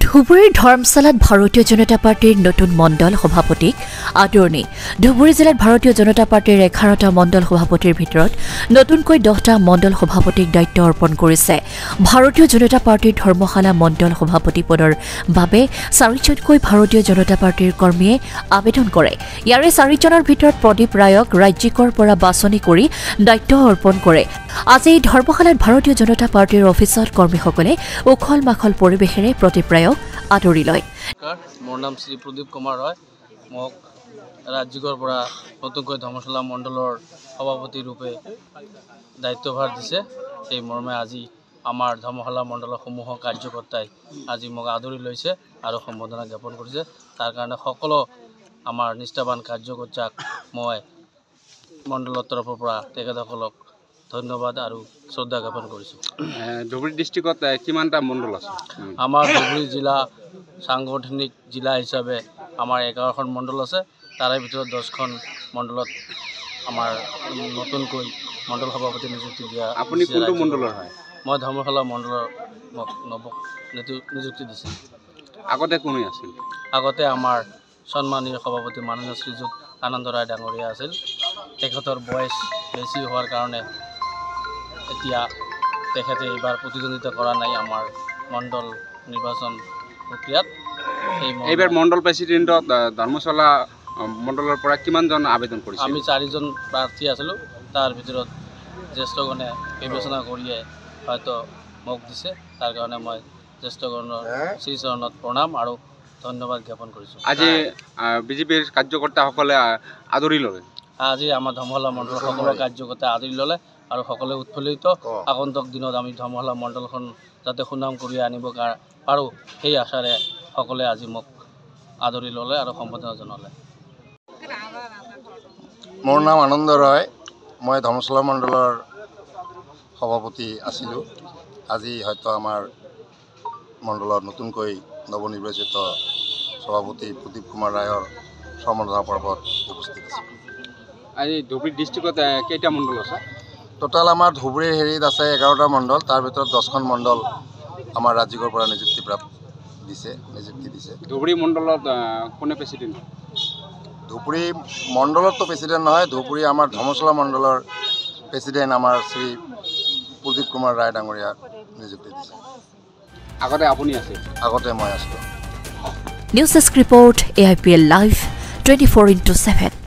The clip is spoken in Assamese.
ধুবুৰীৰ ধৰ্মশালাত ভাৰতীয় জনতা পাৰ্টিৰ নতুন মণ্ডল সভাপতিক আদৰণি। ধুবুৰী জিলাত ভাৰতীয় জনতা পাৰ্টিৰ 11টা মণ্ডল সভাপতিৰ ভিতৰত নতুনকৈ 10টা মণ্ডল সভাপতিক দায়িত্ব অৰ্পণ কৰিছে। ভাৰতীয় জনতা পাৰ্টিৰ ধৰ্মশালা মণ্ডল সভাপতি পদৰ বাবে 4জনকৈ ভাৰতীয় জনতা পাৰ্টিৰ কৰ্মীয়ে আবেদন কৰে। ইয়াৰে 4জনৰ ভিতৰত প্ৰদীপ ৰায়ক ৰাজ্যিকৰ পৰা বাছনি কৰি দায়িত্ব অৰ্পণ কৰে। আজি ধৰ্মশালাত ভাৰতীয় জনতা পাৰ্টিৰ অফিচত কৰ্মীসকলে উখল মাখল পৰিৱেশেৰে প্ৰদীপ ৰায়ক আদৰি লয়। মোৰ নাম শ্ৰী প্ৰদীপ কুমাৰ হয়। মোক ৰাজ্যিকৰ পৰা নতুনকৈ ধৰ্মশালা মণ্ডলৰ সভাপতি ৰূপে দায়িত্বভাৰ দিছে। সেই মৰ্মে আজি আমাৰ ধৰ্মশালা মণ্ডলৰ সমূহ কাৰ্যকৰ্তাই আজি মোক আদৰি লৈছে আৰু সম্বৰ্ধনা জ্ঞাপন কৰিছে। তাৰ কাৰণে সকলো আমাৰ নিষ্ঠাবান কাৰ্যকৰ্তাক মই মণ্ডলৰ তৰফৰ পৰা তেখেতসকলক ধন্যবাদ আৰু শ্ৰদ্ধা জ্ঞাপন কৰিছোঁ। ধুবুৰী ডিষ্ট্ৰিক্টত কিমানটা মণ্ডল আছে? আমাৰ ধুবুৰী জিলা সাংগঠনিক জিলা হিচাপে আমাৰ 11খন মণ্ডল আছে। তাৰে ভিতৰত 10খন মণ্ডলত আমাৰ নতুনকৈ মণ্ডল সভাপতি নিযুক্তি দিয়া। আপুনি কোনটো মণ্ডলৰ হয়? মই ধৰ্মশালা মণ্ডলৰ নিযুক্তি দিছে। আগতে কোনে আছিল? আগতে আমাৰ সন্মানীয় সভাপতি মাননীয় শ্ৰীযুত আনন্দ ৰায় ডাঙৰীয়া আছিল। তেখেতৰ বয়স বেছি হোৱাৰ কাৰণে এতিয়া তেখেতে এইবাৰ প্ৰতিদ্বন্দ্বিতা কৰা নাই আমাৰ মণ্ডল নিৰ্বাচন প্ৰক্ৰিয়াত। এইবাৰ মণ্ডল প্ৰেচিডেণ্টত ধৰ্মশালা মণ্ডলৰ পৰা কিমানজন আবেদন কৰিছে? আমি 4জন প্ৰাৰ্থী আছিলোঁ। তাৰ ভিতৰত জ্যেষ্ঠগণে বিবেচনা কৰিয়ে হয়তো মোক দিছে। তাৰ কাৰণে মই জ্যেষ্ঠগণৰ শ্ৰীচৰণত প্ৰণাম আৰু ধন্যবাদ জ্ঞাপন কৰিছোঁ। আজি বিজেপিৰ কাৰ্যকৰ্তাসকলে আদৰি ল'লে। আজি আমাৰ ধৰ্মশালা মণ্ডলৰ সকলো কাৰ্যকৰ্তাই আদৰি ল'লে আৰু সকলোৱে উৎফুল্লিত। আগন্তুক দিনত আমি ধৰ্মশালা মণ্ডলখন যাতে সুনাম কঢ়িয়াই আনিব পাৰোঁ সেই আশাৰে সকলোৱে আজি মোক আদৰি ল'লে আৰু সম্বৰ্ধনা জনালে। মোৰ নাম আনন্দ ৰায়। মই ধৰ্মশালা মণ্ডলৰ সভাপতি আছিলোঁ। আজি হয়তো আমাৰ মণ্ডলত নতুনকৈ নৱনিৰ্বাচিত সভাপতি প্ৰদীপ কুমাৰ ৰায়ৰ সম্বৰ্ধনা পৰ্বত উপস্থিত আছে। আজি ধুবুৰী ডিষ্ট্ৰিক্টত কেইটা মণ্ডল আছে? টোটাল আমাৰ ধুবুৰীৰ হেৰিত আছে 11টা মণ্ডল। তাৰ ভিতৰত 10খন মণ্ডল আমাৰ ৰাজ্যিকৰ পৰা নিযুক্তি দিছে। ধুবুৰী মণ্ডলত কোনে প্ৰেচিডেণ্ট? ধুবুৰী মণ্ডলততো প্ৰেচিডেণ্ট নহয়। ধুবুৰী আমাৰ ধৰ্মশালা মণ্ডলৰ প্ৰেচিডেণ্ট আমাৰ শ্ৰী প্ৰদীপ কুমাৰ ৰায় ডাঙৰীয়াক নিযুক্তি দিছে। আগতে আপুনি আছিল? আগতে মই আছিলোঁ। News desk report AIPL live 24/7।